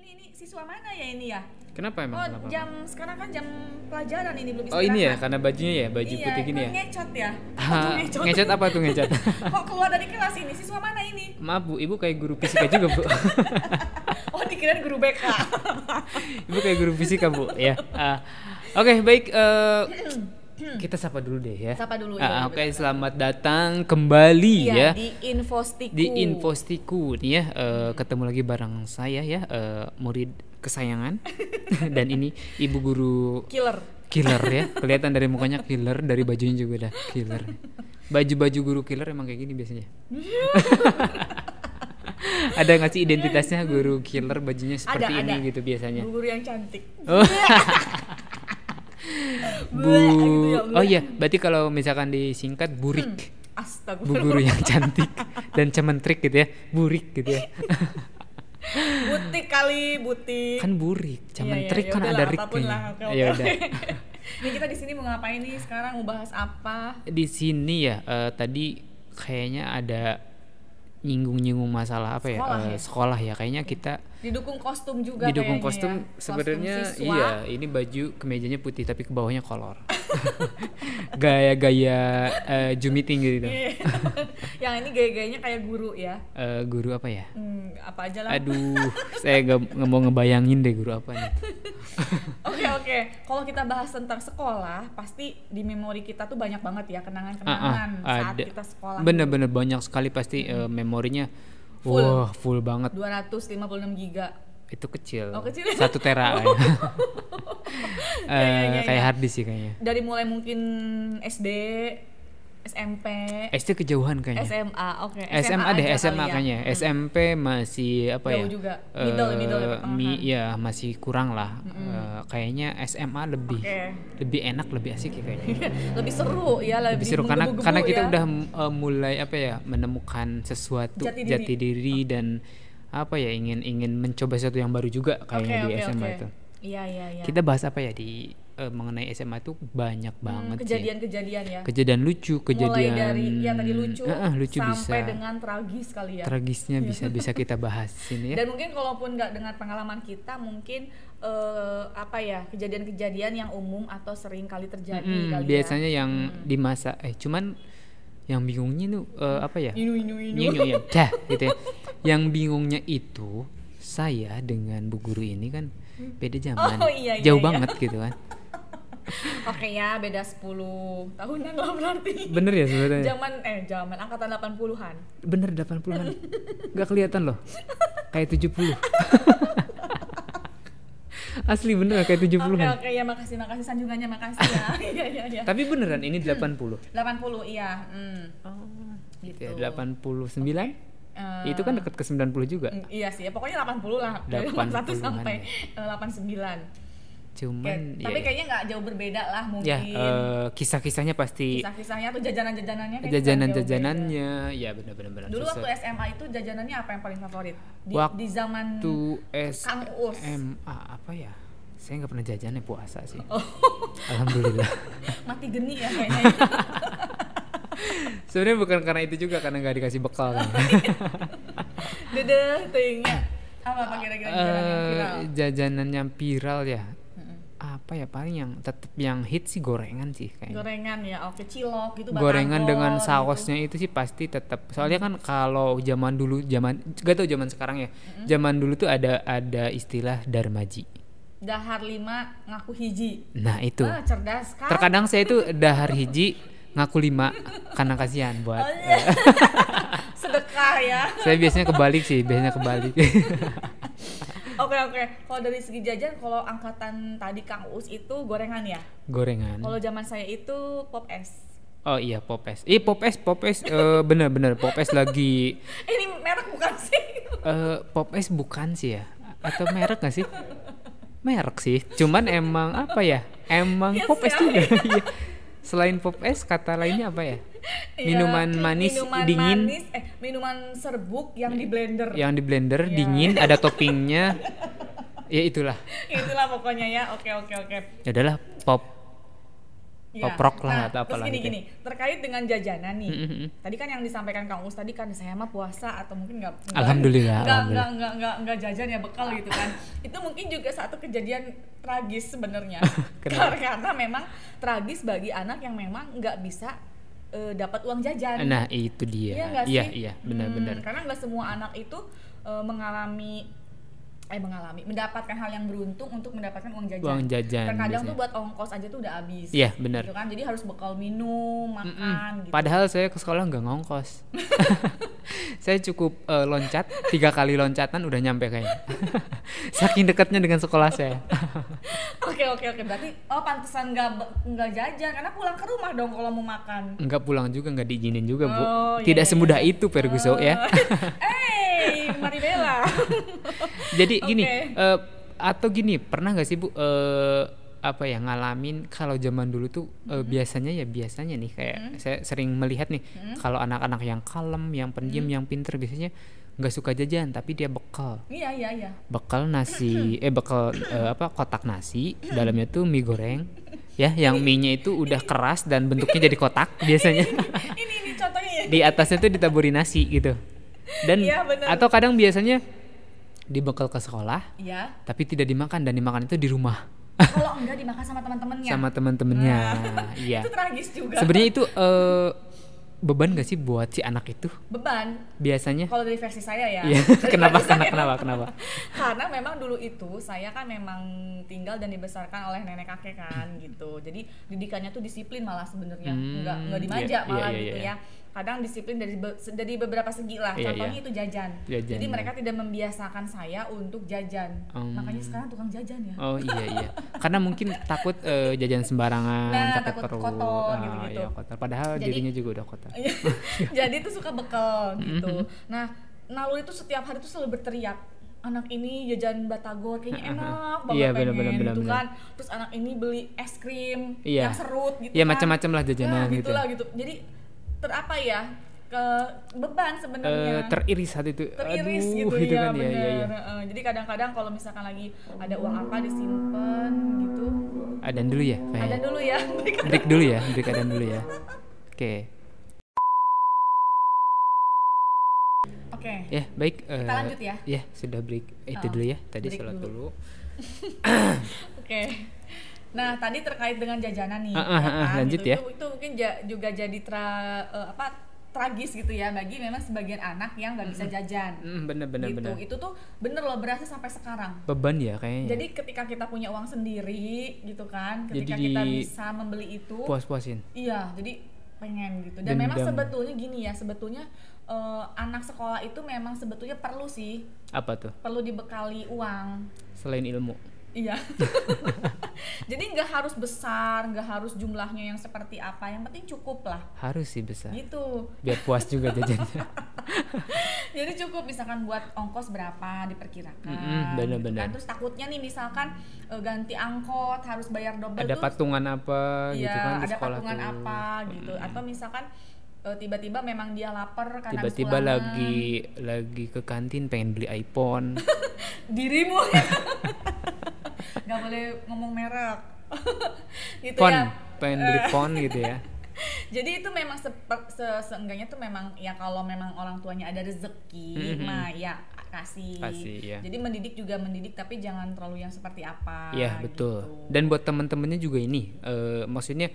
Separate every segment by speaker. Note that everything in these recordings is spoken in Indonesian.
Speaker 1: ini siswa mana ya ini ya?
Speaker 2: Kenapa emang?
Speaker 1: Oh,
Speaker 2: Kenapa?
Speaker 1: sekarang kan jam pelajaran ini belum istirahat.
Speaker 2: Oh ini ya, karena bajunya ya, baju
Speaker 1: iya,
Speaker 2: putih gini ya?
Speaker 1: ngecot ya?
Speaker 2: Ngecot apa tuh ngecot?
Speaker 1: Kok keluar dari kelas ini? Siswa mana ini?
Speaker 2: Maaf Bu, Ibu kayak guru fisika juga Bu.
Speaker 1: Oh dikirain guru BK.
Speaker 2: Ibu kayak guru fisika Bu, ya. Oke, baik. Kita sapa dulu deh ya.
Speaker 1: Sapa dulu ya.
Speaker 2: Oke, selamat datang kembali ya.
Speaker 1: Di Infostiku.
Speaker 2: Di Infostiku nih ya. Ketemu lagi bareng saya ya, murid kesayangan. Dan ini Ibu guru killer ya. Kelihatan dari mukanya killer, dari bajunya juga udah killer. Baju-baju guru killer emang kayak gini biasanya. Ada nggak sih identitasnya guru killer bajunya seperti ini gitu biasanya?
Speaker 1: Guru yang cantik.
Speaker 2: Oh.
Speaker 1: Gitu ya,
Speaker 2: iya, berarti kalau misalkan disingkat burik.
Speaker 1: Astaga.
Speaker 2: Bu guru yang cantik dan cementrik gitu ya, burik gitu ya.
Speaker 1: Butik kali, butik.
Speaker 2: Kan burik, cementrik
Speaker 1: iya,
Speaker 2: kan ada riknya. Ya udah.
Speaker 1: Ini kita di sini mau ngapain nih sekarang? Mau bahas apa?
Speaker 2: Di sini ya, tadi kayaknya ada nyinggung masalah apa ya? Sekolah ya. Kayaknya kita
Speaker 1: didukung kostum juga.
Speaker 2: Didukung kostum
Speaker 1: ya.
Speaker 2: Sebenarnya
Speaker 1: kostum
Speaker 2: iya, ini baju kemejanya putih tapi ke bawahnya kolor. Gaya-gaya Zoom meeting gitu.
Speaker 1: Yang ini gaya-gayanya kayak guru ya.
Speaker 2: Guru apa ya?
Speaker 1: Apa aja lah.
Speaker 2: Aduh, saya nggak mau ngebayangin deh guru apa nih.
Speaker 1: Oke. Kalau kita bahas tentang sekolah, pasti di memori kita tuh banyak banget ya kenangan-kenangan saat kita sekolah.
Speaker 2: Bener-bener banyak sekali pasti memorinya.
Speaker 1: Full.
Speaker 2: Wah, full banget.
Speaker 1: 256 giga.
Speaker 2: Itu kecil.
Speaker 1: Oh, kecil.
Speaker 2: 1 tera. Kayak hard disk sih kayaknya.
Speaker 1: Dari mulai mungkin SD, SMP,
Speaker 2: SD kejauhan kayaknya.
Speaker 1: SMA, oke.
Speaker 2: SMA deh, SMA
Speaker 1: ya.
Speaker 2: kayaknya. SMP masih apa
Speaker 1: jauh
Speaker 2: ya?
Speaker 1: Juga. Middle
Speaker 2: ya masih kurang lah. Kayaknya SMA lebih enak, lebih asik ya kayaknya.
Speaker 1: Lebih seru ya, lebih
Speaker 2: seru karena kita
Speaker 1: ya.
Speaker 2: udah mulai apa ya, menemukan sesuatu jati diri dan apa ya, ingin mencoba sesuatu yang baru juga kayaknya di SMA itu.
Speaker 1: Iya.
Speaker 2: Kita bahas apa ya di mengenai SMA itu banyak banget
Speaker 1: kejadian-kejadian ya.
Speaker 2: Kejadian lucu,
Speaker 1: mulai dari tadi lucu
Speaker 2: bisa.
Speaker 1: sampai dengan tragis kali ya.
Speaker 2: Tragisnya bisa kita bahas sini ya.
Speaker 1: Dan mungkin kalaupun nggak dengan pengalaman kita, mungkin kejadian-kejadian yang umum atau sering kali terjadi kali
Speaker 2: biasanya
Speaker 1: ya.
Speaker 2: yang di masa cuman yang bingungnya tuh apa ya?
Speaker 1: Inu
Speaker 2: ya. Gitu ya. Yang bingungnya itu saya dengan Bu Guru ini kan beda zaman. Jauh banget gitu kan.
Speaker 1: Oke ya, beda 10 tahunan lah berarti.
Speaker 2: Bener ya sebenarnya.
Speaker 1: Zaman angkatan 80-an.
Speaker 2: Bener 80-an. Gak kelihatan loh. Kayak 70. Asli bener kayak 70-an.
Speaker 1: Oke ya, makasih sanjungannya, makasih ya. Iya.
Speaker 2: Tapi beneran ini 80.
Speaker 1: 80 iya.
Speaker 2: Gitu ya, 89. Itu kan dekat ke 90 juga.
Speaker 1: Iya sih, pokoknya 80 lah. Dari 81 sampai 89.
Speaker 2: Cuman
Speaker 1: tapi kayaknya nggak jauh berbeda lah mungkin.
Speaker 2: Ya, kisah-kisahnya pasti.
Speaker 1: Kisah-kisahnya atau jajanan-jajanannya.
Speaker 2: Jajanan-jajanannya, ya benar-benar.
Speaker 1: Dulu waktu SMA itu jajanannya apa yang paling favorit? Di zaman Kang Us.
Speaker 2: SMA apa ya? Saya nggak pernah jajan puasa sih. Alhamdulillah.
Speaker 1: Mati geni ya kayaknya.
Speaker 2: Sebenarnya bukan karena itu juga, karena nggak dikasih bekal.
Speaker 1: Tingnya. Apa kira-kira jajanan yang viral?
Speaker 2: Jajanan yang viral ya. Apa ya, paling yang tetap yang hit sih gorengan sih kayaknya.
Speaker 1: Gorengan ya, cilok gitu.
Speaker 2: Gorengan dengan sausnya gitu. Itu sih pasti tetap. Soalnya kan kalau zaman dulu, gak tau zaman sekarang ya. Zaman dulu tuh ada istilah darmaji.
Speaker 1: Dahar 5 ngaku hiji.
Speaker 2: Nah itu.
Speaker 1: Cerdas kan?
Speaker 2: Terkadang saya itu dahar hiji ngaku 5 karena kasihan buat.
Speaker 1: Sedekah ya.
Speaker 2: Saya biasanya kebalik.
Speaker 1: Oke. Kalau dari segi jajan, kalau angkatan tadi Kang Us itu gorengan ya?
Speaker 2: Gorengan.
Speaker 1: Kalau zaman saya itu pop es.
Speaker 2: Oh iya, pop es. Pop es bener Pop es lagi.
Speaker 1: Ini merek bukan sih?
Speaker 2: Pop es bukan sih ya? Atau merek nggak sih? Merek sih. Cuman emang apa ya? Emang yes, pop es juga. Selain pop es, kata lainnya apa ya? Minuman manis dingin.
Speaker 1: Minuman serbuk yang di blender.
Speaker 2: Yang di blender dingin, ada toppingnya. Ya itulah.
Speaker 1: Itulah pokoknya ya. Oke.
Speaker 2: Ya adalah pop. oprok lah atau
Speaker 1: apalah.
Speaker 2: Terus
Speaker 1: gini, terkait dengan jajanan nih. Tadi kan yang disampaikan Kang Us tadi kan saya mah puasa atau mungkin nggak jajan ya bekal gitu kan. Itu mungkin juga satu kejadian tragis sebenarnya. Karena memang tragis bagi anak yang memang nggak bisa dapat uang jajan.
Speaker 2: Nah itu dia. Iya benar-benar.
Speaker 1: Karena nggak semua anak itu mendapatkan hal yang beruntung untuk mendapatkan uang jajan. Terkadang tuh buat ongkos aja tuh udah habis.
Speaker 2: Iya benar.
Speaker 1: Gitu kan, jadi harus bekal minum, makan. Gitu.
Speaker 2: Padahal saya ke sekolah nggak ngongkos. Saya cukup loncat 3 kali loncatan udah nyampe kayaknya. Saking dekatnya dengan sekolah saya.
Speaker 1: Oke. Berarti pantesan nggak jajan karena pulang ke rumah dong kalau mau makan.
Speaker 2: Nggak pulang juga, nggak diizinin juga Bu. Tidak semudah itu Ferguson ya.
Speaker 1: Maribela.
Speaker 2: Jadi gini, atau gini, pernah nggak sih Bu ngalamin kalau zaman dulu tuh biasanya nih kayak saya sering melihat nih kalau anak-anak yang kalem, yang pendiam, yang pinter biasanya nggak suka jajan tapi dia bekal.
Speaker 1: Iya.
Speaker 2: Bekal nasi, kotak nasi, dalamnya tuh mie goreng. Ya, yang mie-nya itu udah keras dan bentuknya jadi kotak biasanya.
Speaker 1: ini contohnya.
Speaker 2: Di atasnya tuh ditaburi nasi gitu. Dan atau kadang biasanya dibekal ke sekolah, tapi tidak dimakan dan dimakan itu di rumah.
Speaker 1: Kalau enggak dimakan sama teman-temannya.
Speaker 2: Sama teman-temannya, iya.
Speaker 1: Itu tragis juga.
Speaker 2: Sebenarnya itu beban gak sih buat si anak itu?
Speaker 1: Beban.
Speaker 2: Biasanya.
Speaker 1: Kalau dari versi saya ya.
Speaker 2: Iya. Kenapa?
Speaker 1: Karena memang dulu itu saya kan memang tinggal dan dibesarkan oleh nenek kakek kan gitu. Jadi didikannya tuh disiplin malah sebenarnya. Enggak dimanja malah gitu ya. Kadang disiplin dari beberapa segi lah. Contohnya itu jajan. Jadi mereka tidak membiasakan saya untuk jajan. Makanya sekarang tukang jajan ya.
Speaker 2: Oh iya. Karena mungkin takut jajan sembarangan, sakit perut,
Speaker 1: kotor gitu.
Speaker 2: Iya, kotor. Padahal dirinya juga udah kotor.
Speaker 1: Jadi itu suka bekal gitu. Nah, Nalur itu setiap hari tuh selalu berteriak, anak ini jajan batagor kayaknya enak banget pengen gitu kan. Terus anak ini beli es krim yang serut gitu kan.
Speaker 2: Iya, macam-macam lah jajanan gitu.
Speaker 1: Gitu. Jadi ke beban sebenarnya.
Speaker 2: Teriris hati itu.
Speaker 1: Teriris gitu ya, kan bener. Jadi kadang-kadang kalau misalkan lagi ada uang apa disimpan gitu.
Speaker 2: Adan dulu ya.
Speaker 1: Adan dulu ya.
Speaker 2: Break dulu ya. Break adan dulu ya. Oke. Ya baik.
Speaker 1: Kita lanjut ya.
Speaker 2: Ya sudah break. Itu dulu ya. Tadi sholat dulu.
Speaker 1: Oke. Nah tadi terkait dengan jajanan nih.
Speaker 2: Lanjut ya.
Speaker 1: Itu mungkin juga jadi tragis gitu ya bagi memang sebagian anak yang nggak bisa jajan.
Speaker 2: Bener.
Speaker 1: Itu tuh bener loh berasa sampai sekarang.
Speaker 2: Beban ya kayaknya.
Speaker 1: Jadi ketika kita punya uang sendiri gitu kan, ketika kita bisa membeli itu.
Speaker 2: Puas-puasin.
Speaker 1: Iya, jadi pengen gitu. Dan memang sebetulnya gini ya, anak sekolah itu memang sebetulnya perlu sih.
Speaker 2: Apa tuh?
Speaker 1: Perlu dibekali uang.
Speaker 2: Selain ilmu.
Speaker 1: Iya. Jadi nggak harus besar, nggak harus jumlahnya yang seperti apa, yang penting cukup lah.
Speaker 2: Harus sih besar.
Speaker 1: Gitu.
Speaker 2: Biar puas juga jajannya.
Speaker 1: Jadi cukup misalkan buat ongkos berapa diperkirakan.
Speaker 2: Benar.
Speaker 1: Gitu kan. Terus takutnya nih misalkan ganti angkot harus bayar double.
Speaker 2: Ada patungan apa gitu kan di
Speaker 1: ada
Speaker 2: sekolah
Speaker 1: patungan apa gitu. Atau misalkan tiba-tiba memang dia lapar karena
Speaker 2: tiba-tiba lagi ke kantin pengen beli iPhone.
Speaker 1: Dirimu. Nggak boleh ngomong merek. Gitu
Speaker 2: phone,
Speaker 1: ya.
Speaker 2: Pengen beli phone gitu ya.
Speaker 1: Jadi itu memang seenggaknya tuh memang ya kalau memang orang tuanya ada rezeki mah ya kasih ya. Jadi mendidik tapi jangan terlalu yang seperti apa.
Speaker 2: Iya betul. Gitu. Dan buat teman-temannya juga ini maksudnya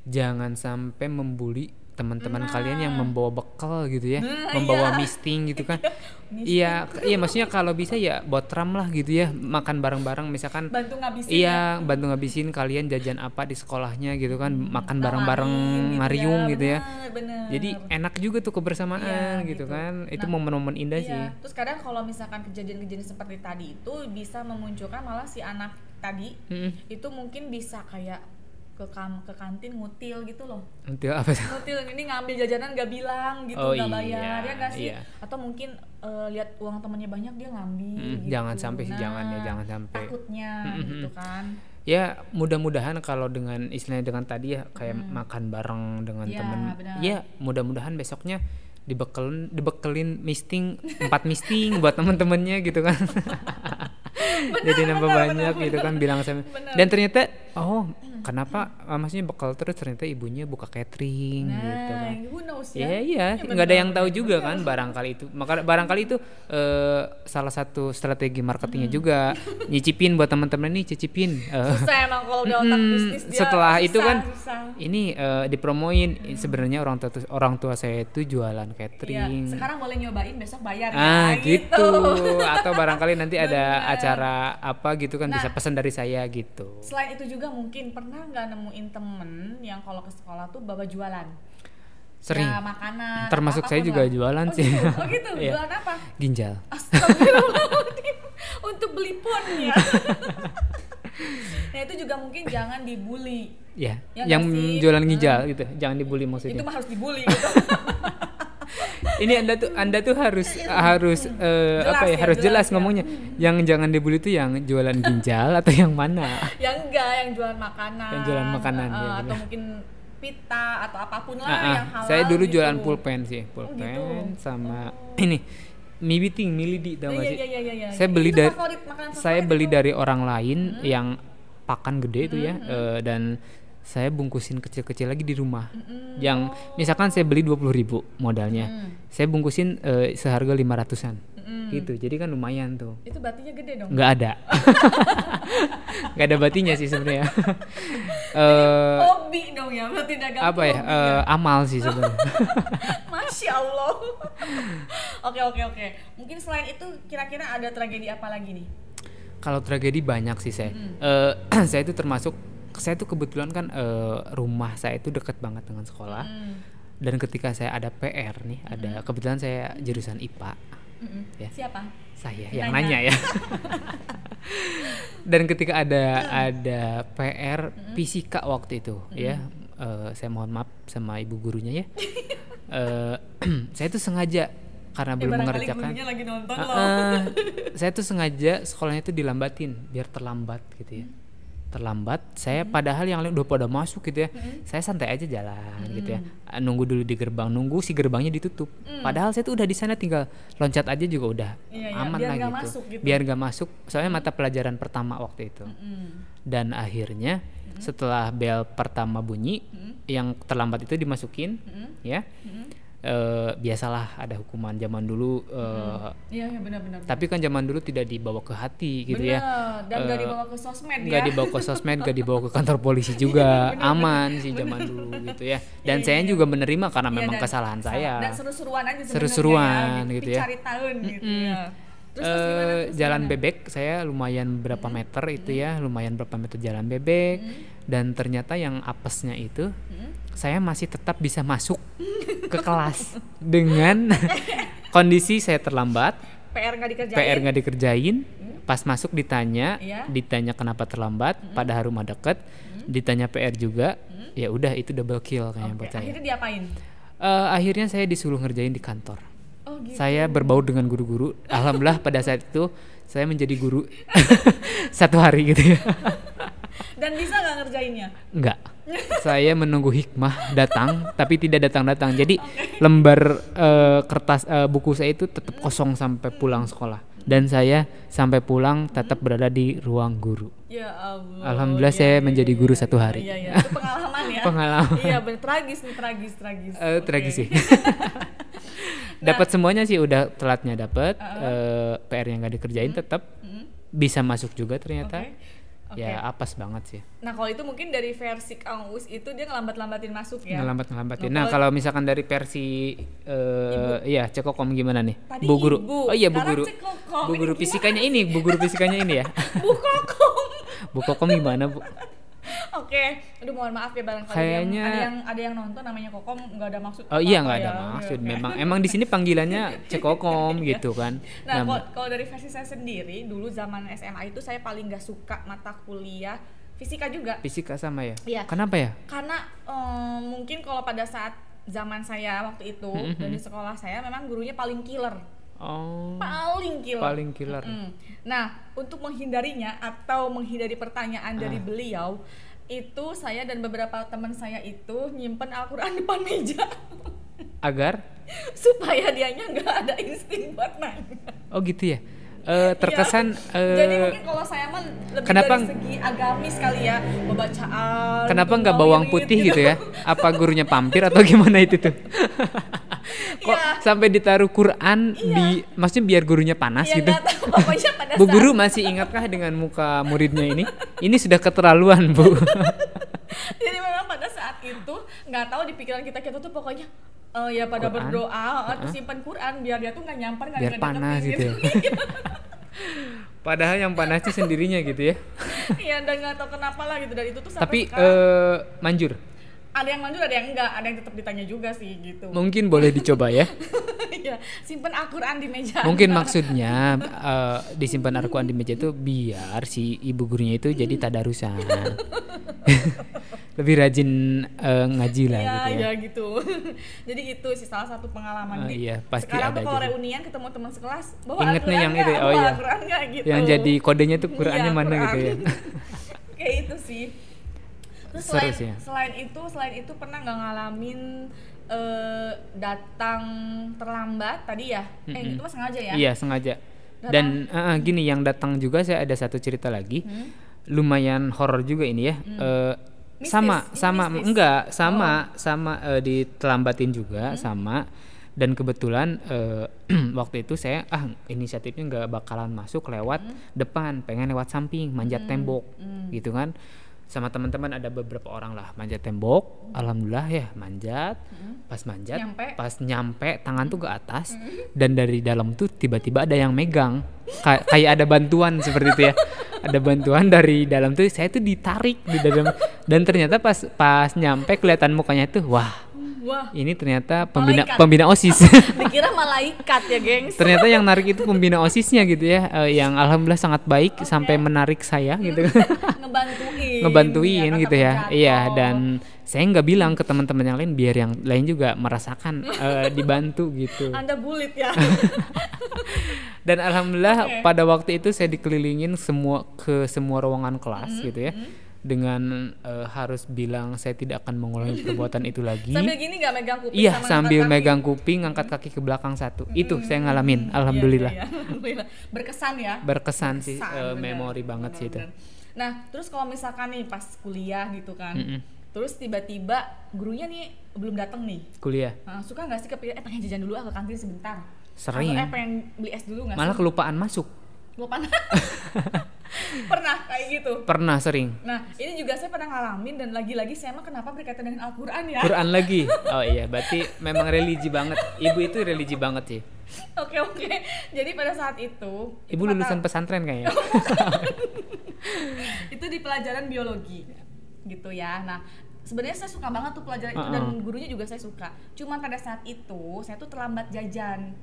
Speaker 2: jangan sampai membuli teman-teman kalian yang membawa bekal gitu ya, membawa misting gitu kan. Iya maksudnya kalau bisa ya botram lah gitu ya, makan bareng-bareng misalkan.
Speaker 1: Bantu ngabisin.
Speaker 2: Iya, bantu ngabisin kalian jajan apa di sekolahnya gitu kan, makan bareng-bareng ngariung gitu ya.
Speaker 1: Bener.
Speaker 2: Jadi enak juga tuh kebersamaan gitu kan. Itu momen-momen indah sih.
Speaker 1: Terus kadang kalau misalkan kejadian-kejadian seperti tadi itu bisa memunculkan malah si anak tadi itu mungkin bisa kayak ke kantin ngutil gitu loh.
Speaker 2: Ngutil apa sih?
Speaker 1: Ngutil ini ngambil jajanan gak bilang gitu, gak bayar ya gak sih? Atau mungkin lihat uang temennya banyak dia ngambil gitu.
Speaker 2: Jangan sampai jangan sampai.
Speaker 1: Takutnya gitu kan.
Speaker 2: Ya mudah-mudahan kalau dengan istilahnya dengan tadi ya kayak makan bareng dengan temen. Ya mudah-mudahan besoknya dibekelin misting 4 misting buat temen-temennya gitu kan. Jadi nambah banyak gitu kan bilang sama. Dan ternyata kenapa maksudnya bekal terus ternyata ibunya buka catering gitu kan.
Speaker 1: Who knows ya.
Speaker 2: Iya, nggak ada yang tahu juga kan barangkali itu. Maka barangkali itu salah satu strategi marketingnya juga. Nyicipin buat teman-teman nih, cicipin.
Speaker 1: Susah emang kalau udah otak bisnis dia.
Speaker 2: Setelah
Speaker 1: susah,
Speaker 2: itu kan
Speaker 1: susah.
Speaker 2: Ini dipromoin sebenarnya orang tua saya itu jualan catering.
Speaker 1: Iya, sekarang boleh nyobain, besok bayar
Speaker 2: gitu. Atau barangkali nanti ada acara apa gitu kan, bisa pesan dari saya gitu.
Speaker 1: Selain itu juga mungkin pernah nggak nemuin temen yang kalau ke sekolah tuh bawa jualan?
Speaker 2: Sering.
Speaker 1: Ya, makanan.
Speaker 2: Termasuk saya juga jualan sih.
Speaker 1: Oh gitu. Jualan apa?
Speaker 2: Ginjal.
Speaker 1: Astagfirullahaladzim. Untuk beli pun ya. Nah itu juga mungkin jangan dibully.
Speaker 2: Ya yang jualan ginjal gitu, jangan dibully maksudnya.
Speaker 1: Itu mah harus dibully gitu.
Speaker 2: Ini anda tuh harus jelas, apa ya, harus jelas ngomongnya. Yang jangan dibully itu yang jualan ginjal atau yang mana?
Speaker 1: Yang enggak, yang jualan makanan.
Speaker 2: Yang jualan makanan ya.
Speaker 1: Atau mungkin pita atau apapun lah yang halal.
Speaker 2: Saya dulu
Speaker 1: gitu.
Speaker 2: jualan pulpen sih, pulpen sama ini mie biting, mie lidi, tau gak sih?
Speaker 1: Iya.
Speaker 2: Saya beli dari orang lain yang pakan gede itu ya, dan saya bungkusin kecil-kecil lagi di rumah. Yang misalkan saya beli 20.000 modalnya, saya bungkusin seharga 500-an. Gitu, jadi kan lumayan tuh.
Speaker 1: Itu batinya gede dong?
Speaker 2: Nggak ada. Nggak ada batinya sih sebenarnya.
Speaker 1: Hobi dong ya, berarti dagang
Speaker 2: apa ya, amal sih sebenarnya.
Speaker 1: Masya Allah. Oke. Mungkin selain itu kira-kira ada tragedi apa lagi nih?
Speaker 2: Kalau tragedi banyak sih saya. Saya itu saya tuh kebetulan kan rumah saya itu dekat banget dengan sekolah. Dan ketika saya ada PR nih, kebetulan saya jurusan IPA. Ya.
Speaker 1: Siapa?
Speaker 2: Saya yang nanya ya. Dan ketika ada PR fisika waktu itu ya, saya mohon maaf sama ibu gurunya ya. Saya tuh sengaja karena belum mengerjakan.
Speaker 1: Lagi nonton
Speaker 2: Saya tuh sengaja sekolahnya itu dilambatin biar terlambat gitu ya. Terlambat, saya padahal yang lain udah pada masuk gitu ya, saya santai aja jalan gitu ya, nunggu dulu di gerbang, nunggu si gerbangnya ditutup, padahal saya tuh udah di sana tinggal loncat aja juga udah aman lah gitu. Biar gak masuk, soalnya mata pelajaran pertama waktu itu. Dan akhirnya setelah bel pertama bunyi, yang terlambat itu dimasukin ya. Biasalah ada hukuman zaman dulu.
Speaker 1: Iya benar-benar.
Speaker 2: Tapi kan zaman dulu tidak dibawa ke hati gitu ya.
Speaker 1: Dan gak dibawa ke sosmed ya.
Speaker 2: Gak dibawa ke sosmed, gak dibawa ke kantor polisi juga. Aman sih zaman dulu gitu ya. Dan saya juga menerima karena memang kesalahan saya.
Speaker 1: Dan seru-seruan aja sebenarnya.
Speaker 2: Seru-seruan gitu ya.
Speaker 1: Cari tahun gitu ya.
Speaker 2: Terus jalan bebek saya lumayan berapa meter itu ya, lumayan berapa meter jalan bebek. Dan ternyata yang apesnya itu saya masih tetap bisa masuk ke kelas dengan kondisi saya terlambat, PR nggak dikerjain, pas masuk ditanya kenapa terlambat, padahal rumah deket, ditanya PR juga, ya udah itu double kill kayaknya buat saya.
Speaker 1: Akhirnya diapain?
Speaker 2: Akhirnya saya disuruh ngerjain di kantor.
Speaker 1: Gitu.
Speaker 2: Saya berbaur dengan guru-guru, alhamdulillah pada saat itu saya menjadi guru 1 hari gitu ya.
Speaker 1: Dan bisa nggak ngerjainnya?
Speaker 2: Enggak. Saya menunggu hikmah datang, tapi tidak datang-datang. Jadi lembar kertas buku saya itu tetap kosong sampai pulang sekolah. Dan saya sampai pulang tetap berada di ruang guru.
Speaker 1: Ya Allah.
Speaker 2: Alhamdulillah saya menjadi guru 1 hari.
Speaker 1: Iya. Itu pengalaman ya.
Speaker 2: Pengalaman.
Speaker 1: Iya, bener, tragis.
Speaker 2: Tragis sih. Dapat semuanya sih, udah telatnya dapat. PR yang nggak dikerjain tetap bisa masuk juga ternyata. Ya apes banget sih.
Speaker 1: Nah kalau itu mungkin dari versi Kang Uus itu dia ngelambat-lambatin masuk ya.
Speaker 2: Ngelambatin. Nah kalau misalkan dari versi iya Cekokom gimana nih?
Speaker 1: Tadi
Speaker 2: Bu guru.
Speaker 1: Ibu.
Speaker 2: Oh iya Bu
Speaker 1: Sekarang
Speaker 2: guru.
Speaker 1: Cekokom.
Speaker 2: Bu guru fisikanya ini, Bu guru fisikanya ini ya.
Speaker 1: Bu Kokom.
Speaker 2: Bu Kokom gimana Bu?
Speaker 1: Oke, aduh mohon maaf ya barangkali
Speaker 2: kayaknya
Speaker 1: ada yang nonton namanya Kokom nggak ada maksud.
Speaker 2: Oh iya nggak ada maksud. Memang di sini panggilannya Cekokom gitu kan.
Speaker 1: Nah kalau dari versi saya sendiri dulu zaman SMA itu saya paling nggak suka mata kuliah fisika juga.
Speaker 2: Fisika sama ya?
Speaker 1: Iya.
Speaker 2: Kenapa ya?
Speaker 1: Karena mungkin kalau pada saat zaman saya waktu itu dan di sekolah saya memang gurunya paling killer.
Speaker 2: Oh.
Speaker 1: Paling killer. Nah, untuk menghindarinya atau menghindari pertanyaan dari beliau, itu saya dan beberapa teman saya itu nyimpen Al-Qur'an depan meja.
Speaker 2: Agar?
Speaker 1: Supaya dianya nggak ada insting buat nanya.
Speaker 2: Oh gitu ya. terkesan
Speaker 1: jadi mungkin kalau saya mah lebih
Speaker 2: kenapa,
Speaker 1: dari segi agamis kali ya, pembacaan.
Speaker 2: Kenapa nggak bawang putih gitu ya? Apa gurunya pampir atau gimana itu tuh? Kok sampai ditaruh Quran maksudnya biar gurunya panas gitu?
Speaker 1: Tahu, pokoknya pada
Speaker 2: Bu guru masih ingatkah dengan muka muridnya ini? Ini sudah keterlaluan, Bu.
Speaker 1: Jadi memang pada saat itu nggak tahu di pikiran kita tuh pokoknya ya pada Quran, berdoa atau simpan Quran biar dia tuh nggak nyamper, nggak
Speaker 2: biar panas gitu ya. Padahal yang panasnya sendirinya gitu ya.
Speaker 1: Iya, dan nggak tahu kenapa lah gitu, dan itu tuh
Speaker 2: tapi manjur.
Speaker 1: Ada yang manjur, ada yang enggak, ada yang tetap ditanya juga sih gitu.
Speaker 2: Mungkin boleh dicoba ya.
Speaker 1: Iya, simpan Al-Quran di meja.
Speaker 2: Mungkin maksudnya disimpan Al-Quran di meja itu biar si ibu gurunya itu jadi tadarusan. Lebih rajin ngaji lah gitu ya.
Speaker 1: Iya gitu. Jadi itu sih salah satu pengalaman.
Speaker 2: Iya, pasti
Speaker 1: sekarang
Speaker 2: ada.
Speaker 1: Sekarang kalau reunian ketemu teman sekelas, bawa
Speaker 2: inget nih yang itu.
Speaker 1: Oh iya. Al-Quran gak, gitu.
Speaker 2: Yang jadi kodenya tuh Qurannya mana Quran. Gitu ya.
Speaker 1: Kayak itu sih. Terus selain itu pernah nggak ngalamin datang terlambat tadi ya? Itu mah sengaja ya?
Speaker 2: Iya sengaja. Datang. Dan gini, yang datang juga saya ada satu cerita lagi, lumayan horor juga ini ya. Sama ditelambatin juga sama. Dan kebetulan waktu itu saya inisiatifnya nggak bakalan masuk lewat depan, pengen lewat samping, manjat tembok gitu kan. Sama teman-teman ada beberapa orang lah manjat tembok, alhamdulillah ya manjat. Pas manjat, pas nyampe tangan tuh ke atas, dan dari dalam tuh tiba-tiba ada yang megang, kayak ada bantuan seperti itu ya. Ada bantuan dari dalam tuh, saya tuh ditarik di dalam, dan ternyata pas nyampe kelihatan mukanya tuh wah. Ini ternyata pembina OSIS.
Speaker 1: Dikira malaikat ya, gengs.
Speaker 2: Ternyata yang narik itu pembina OSISnya gitu ya, yang alhamdulillah sangat baik sampai menarik saya gitu. Ngebantuin gitu ya. Iya, dan saya nggak bilang ke teman-teman yang lain biar yang lain juga merasakan dibantu gitu.
Speaker 1: Anda bulit ya.
Speaker 2: Dan alhamdulillah pada waktu itu saya dikelilingin ke semua ruangan kelas gitu ya. Dengan harus bilang saya tidak akan mengulangi perbuatan itu lagi.
Speaker 1: Sambil gini nggak megang kuping?
Speaker 2: Iya, sambil megang kuping, ngangkat kaki ke belakang satu. Itu saya ngalamin, alhamdulillah.
Speaker 1: Iya. Berkesan ya?
Speaker 2: Berkesan sih, memori banget sih itu.
Speaker 1: Nah, terus kalau misalkan nih pas kuliah gitu kan, terus tiba-tiba gurunya nih belum datang nih.
Speaker 2: Kuliah.
Speaker 1: Suka nggak sih kepikiran pengen jajan dulu ke kantin sebentar?
Speaker 2: Sering.
Speaker 1: Atau pengen beli es dulu nggak sih?
Speaker 2: Malah kelupaan masuk.
Speaker 1: Pernah kayak gitu?
Speaker 2: Pernah, sering.
Speaker 1: Nah, ini juga saya pernah ngalamin, dan lagi-lagi saya mah kenapa berkaitan dengan Al-Quran ya?
Speaker 2: Quran lagi? Oh iya, berarti memang religi banget. Ibu itu religi banget sih.
Speaker 1: Oke. Jadi pada saat itu
Speaker 2: Ibu lulusan pesantren kayaknya.
Speaker 1: Itu di pelajaran biologi gitu ya. Nah, sebenarnya saya suka banget tuh pelajaran itu, dan gurunya juga saya suka. Cuman pada saat itu saya tuh terlambat jajan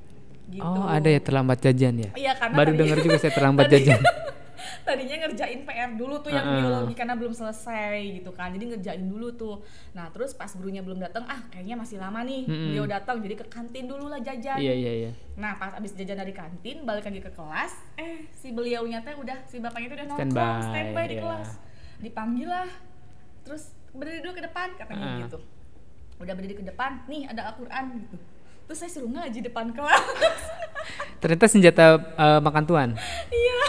Speaker 1: gitu.
Speaker 2: Oh, ada ya terlambat jajan ya?
Speaker 1: Iya, karena
Speaker 2: baru dengar juga saya terlambat jajan.
Speaker 1: Tadinya ngerjain PR dulu tuh yang biologi karena belum selesai gitu kan. Jadi ngerjain dulu tuh. Nah, terus pas gurunya belum datang, kayaknya masih lama nih. Beliau datang, jadi ke kantin dulu lah jajan.
Speaker 2: Iya.
Speaker 1: Nah, pas abis jajan dari kantin, balik lagi ke kelas, si beliaunya teh si bapaknya tuh udah nongkrong standby di kelas. Dipanggil lah. Terus berdiri dulu ke depan katanya gitu. Udah berdiri ke depan, nih ada Al-Quran gitu. Terus saya suruh ngaji depan kelas.
Speaker 2: Ternyata senjata makan tuan.
Speaker 1: Iya.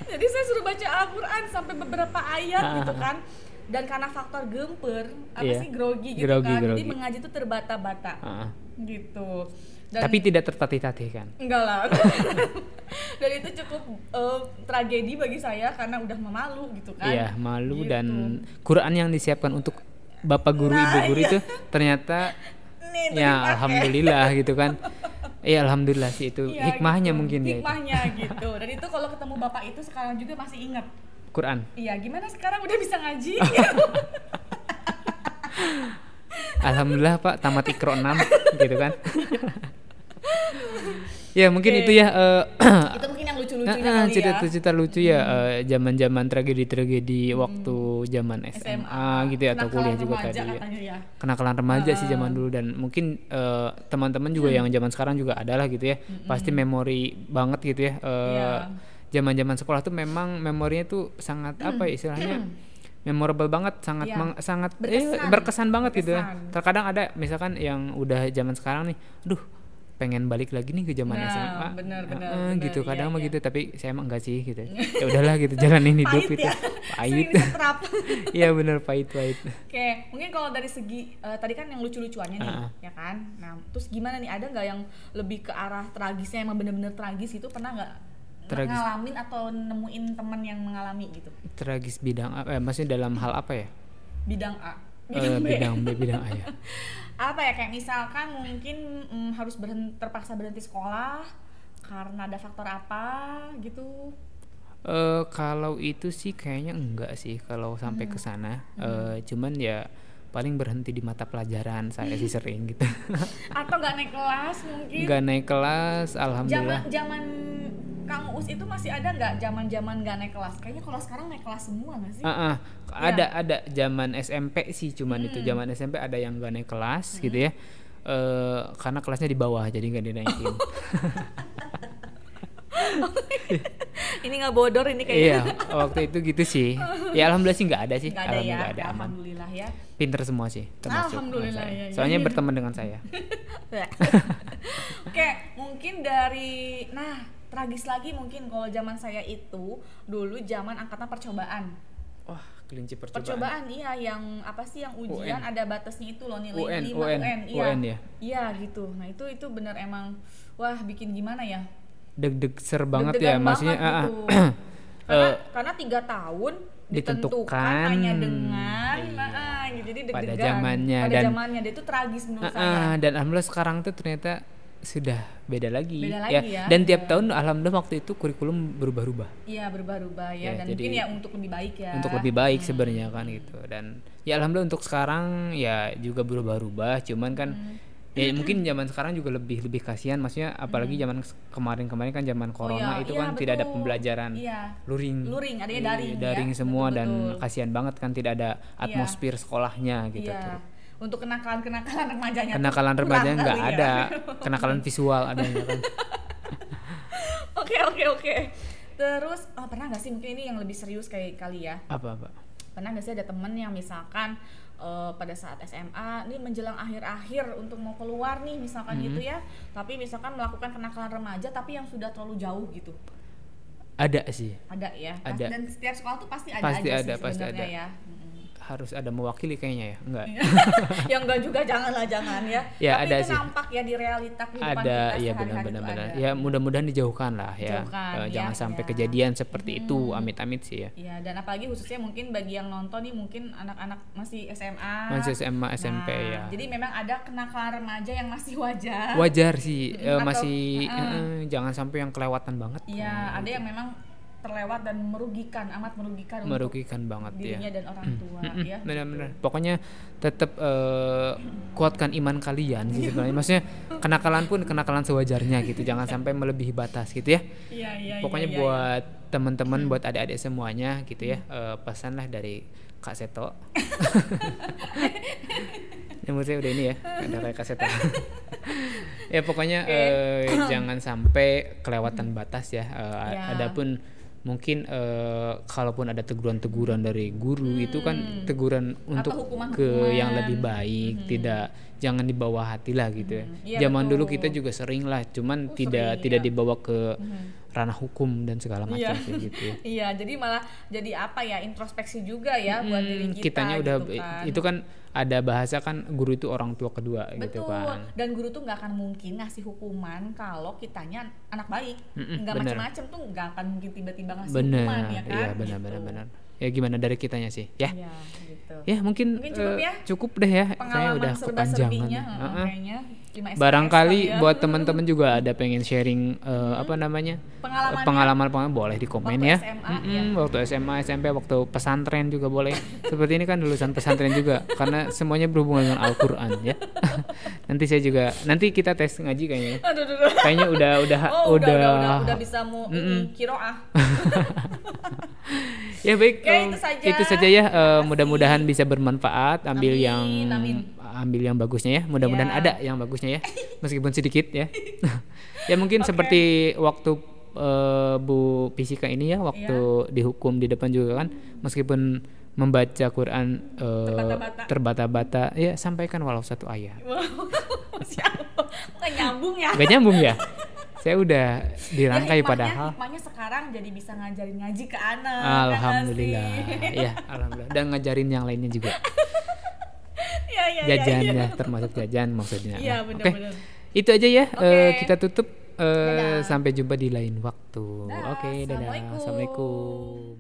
Speaker 1: Jadi saya suruh baca Al-Quran sampai beberapa ayat gitu kan. Dan karena faktor gemper, grogi gitu kan. Jadi mengaji itu terbata-bata. Gitu. Dan
Speaker 2: tapi tidak tertatih-tatih kan?
Speaker 1: Enggak lah. Dan itu cukup tragedi bagi saya karena udah memalu gitu kan.
Speaker 2: Iya, malu gitu. Dan Quran yang disiapkan untuk bapak guru, ibu guru itu ternyata ya alhamdulillah gitu kan. Iya, alhamdulillah sih itu hikmahnya gitu. Mungkin
Speaker 1: hikmahnya gitu. Dan itu kalau ketemu bapak itu sekarang juga masih ingat
Speaker 2: Quran.
Speaker 1: Iya, gimana sekarang udah bisa ngaji?
Speaker 2: Alhamdulillah Pak, tamat Iqra 6 gitu kan. Ya mungkin itu ya
Speaker 1: itu mungkin yang lucu-lucunya kali
Speaker 2: cerita lucu ya, zaman-zaman tragedi-tragedi waktu zaman SMA gitu ya, atau kuliah juga tadi ya. Kenakalan remaja sih zaman dulu, dan mungkin teman-teman juga yang zaman sekarang juga adalah gitu ya. Pasti memori banget gitu ya. Zaman-zaman sekolah tuh memang memorinya tuh sangat apa ya istilahnya, memorable banget, sangat berkesan banget gitu ya. Terkadang ada misalkan yang udah zaman sekarang nih, pengen balik lagi nih ke zaman SMA.
Speaker 1: Bener,
Speaker 2: gitu kadang mah gitu, tapi saya emang enggak sih gitu. Ya udahlah gitu, jalanin hidup gitu. Pahit. Iya bener, pahit.
Speaker 1: Oke, mungkin kalau dari segi tadi kan yang lucu-lucuannya nih, ya kan. Nah, terus gimana nih, ada nggak yang lebih ke arah tragisnya, emang bener-bener tragis itu, pernah nggak ngalamin atau nemuin teman yang mengalami gitu?
Speaker 2: Tragis bidang apa? Maksudnya dalam hal apa ya?
Speaker 1: Bidang A.
Speaker 2: Bidang B, bidang A ya.
Speaker 1: Apa ya, kayak misalkan mungkin harus terpaksa berhenti sekolah karena ada faktor apa gitu.
Speaker 2: Kalau itu sih kayaknya enggak sih kalau sampai ke sana. Cuman ya paling berhenti di mata pelajaran saya sih sering gitu.
Speaker 1: Atau nggak naik kelas mungkin?
Speaker 2: Nggak naik kelas, alhamdulillah.
Speaker 1: Zaman Kang Uus itu masih ada nggak zaman nggak naik kelas? Kayaknya kalau sekarang naik kelas semua nggak sih?
Speaker 2: Ada zaman SMP sih, cuman itu zaman SMP ada yang nggak naik kelas gitu ya. Karena kelasnya di bawah jadi nggak dinaikin.
Speaker 1: Ini nggak bodor ini kayaknya.
Speaker 2: Iya, waktu itu gitu sih. Ya alhamdulillah sih nggak ada sih.
Speaker 1: Nggak ada,
Speaker 2: aman.
Speaker 1: Alhamdulillah ya.
Speaker 2: Pinter semua sih, termasuk
Speaker 1: alhamdulillah
Speaker 2: saya.
Speaker 1: Ya.
Speaker 2: Soalnya berteman dengan saya.
Speaker 1: Oke, mungkin dari tragis lagi mungkin kalau zaman saya itu dulu zaman angkatan percobaan.
Speaker 2: Wah, kelinci percobaan.
Speaker 1: Percobaan iya, yang apa sih, yang ujian
Speaker 2: UN.
Speaker 1: Ada batasnya itu loh, nilai
Speaker 2: UN,
Speaker 1: 5 UN.
Speaker 2: UN ya.
Speaker 1: Iya gitu. Nah, itu bener emang wah bikin gimana ya?
Speaker 2: Deg-deger banget ya, maksudnya
Speaker 1: gitu. Karena 3 tahun ditentukan hanya dengan gitu. Jadi deg-degan
Speaker 2: pada zamannya
Speaker 1: dan itu tragis menurut saya.
Speaker 2: Dan alhamdulillah sekarang tuh ternyata sudah beda lagi
Speaker 1: ya.
Speaker 2: Dan tiap tahun alhamdulillah waktu itu kurikulum berubah-ubah.
Speaker 1: Iya, berubah-ubah ya, dan jadi, mungkin ya untuk lebih baik ya.
Speaker 2: Untuk lebih baik sebenarnya kan gitu. Dan ya alhamdulillah untuk sekarang ya juga berubah-ubah, cuman kan ya mungkin zaman sekarang juga lebih kasihan, maksudnya apalagi zaman kemarin kan zaman corona itu kan betul. Tidak ada pembelajaran luring
Speaker 1: adanya
Speaker 2: daring semua. Betul. Dan kasihan banget kan tidak ada atmosfer sekolahnya gitu tuh.
Speaker 1: Untuk kenakalan remajanya,
Speaker 2: kenakalan remajanya nggak ada. Kenakalan visual adanya kan.
Speaker 1: Oke. Terus pernah nggak sih, mungkin ini yang lebih serius kali ya,
Speaker 2: apa
Speaker 1: pernah nggak sih ada temen yang misalkan pada saat SMA nih menjelang akhir-akhir untuk mau keluar nih misalkan gitu ya, tapi misalkan melakukan kenakalan remaja tapi yang sudah terlalu jauh gitu?
Speaker 2: Ada sih.
Speaker 1: Ada ya.
Speaker 2: Ada.
Speaker 1: Dan setiap sekolah tuh pasti ada
Speaker 2: pasti
Speaker 1: aja
Speaker 2: ada,
Speaker 1: sih
Speaker 2: pasti ada.
Speaker 1: Ya.
Speaker 2: Harus ada mewakili kayaknya ya, enggak?
Speaker 1: Ya enggak juga, jangan ya.
Speaker 2: Ya
Speaker 1: tapi
Speaker 2: ada
Speaker 1: itu
Speaker 2: sih.
Speaker 1: Nampak ya di realita kehidupan
Speaker 2: ada,
Speaker 1: kita
Speaker 2: iya benar. Ya mudah-mudahan dijauhkan lah ya. Jangan sampai kejadian seperti itu, amit-amit sih ya.
Speaker 1: Iya, dan apalagi khususnya mungkin bagi yang nonton nih, mungkin anak-anak masih SMA,
Speaker 2: SMP ya.
Speaker 1: Jadi memang ada kenakalan remaja yang masih wajar.
Speaker 2: Wajar sih, masih jangan sampai yang kelewatan banget.
Speaker 1: Iya, ada yang memang terlewat dan amat merugikan
Speaker 2: banget
Speaker 1: dirinya dan orang tua ya.
Speaker 2: Benar-benar. Pokoknya tetap kuatkan iman kalian sih sebenarnya. Maksudnya kenakalan sewajarnya gitu. Jangan sampai melebihi batas gitu ya.
Speaker 1: Iya.
Speaker 2: Pokoknya buat teman-teman, buat adik-adik semuanya gitu ya. Pesanlah dari Kak Seto. Menurut saya udah ini ya, ada kayak Kak Seto. Ya pokoknya jangan sampai kelewatan batas ya. Adapun mungkin kalaupun ada teguran dari guru itu kan teguran untuk ke yang lebih baik, jangan dibawa hati lah gitu ya. Zaman dulu kita juga sering lah, cuman tidak dibawa ke ranah hukum dan segala macam sih gitu ya.
Speaker 1: Iya, jadi malah jadi apa ya, introspeksi juga ya buat diri kita.
Speaker 2: Kitanya udah
Speaker 1: gitu kan.
Speaker 2: Itu kan ada bahasa kan, guru itu orang tua kedua.
Speaker 1: Betul.
Speaker 2: Gitu kan.
Speaker 1: Dan guru tuh nggak akan mungkin ngasih hukuman kalau kitanya anak baik, nggak macam-macam tuh nggak akan mungkin tiba-tiba ngasih hukuman ya kan.
Speaker 2: Iya benar. Ya gimana dari kitanya sih ya.
Speaker 1: Iya gitu.
Speaker 2: Ya mungkin cukup deh ya. Saya udah kepanjangan.
Speaker 1: Kayaknya
Speaker 2: barangkali buat teman-teman juga ada pengen sharing pengalaman boleh di komen
Speaker 1: waktu
Speaker 2: ya.
Speaker 1: SMA,
Speaker 2: waktu SMA, SMP, waktu pesantren juga boleh. Seperti ini kan lulusan pesantren juga, karena semuanya berhubungan dengan Al-Qur'an ya. Nanti kita tes ngaji kayaknya. Kayaknya udah
Speaker 1: bisa mau kiroah.
Speaker 2: Ya baik, itu saja ya. Mudah-mudahan bisa bermanfaat. Ambil yang bagusnya ya. Mudah-mudahan ada yang bagusnya ya, meskipun sedikit ya. Ya mungkin seperti waktu Bu Pisika ini ya, waktu dihukum di depan juga kan, meskipun membaca Quran terbata-bata ya, sampaikan walau satu ayat.
Speaker 1: Siap. Nggak nyambung ya.
Speaker 2: Nggak nyambung ya. Saya udah dirangkai padahal.
Speaker 1: Hikmahnya sekarang jadi bisa ngajarin ngaji ke anak.
Speaker 2: Alhamdulillah. Ya, alhamdulillah. Dan ngajarin yang lainnya juga. Jajan ya, termasuk jajan maksudnya.
Speaker 1: Iya, benar-benar.
Speaker 2: Itu aja ya. Kita tutup. Sampai jumpa di lain waktu. Oke, dadah. Assalamualaikum.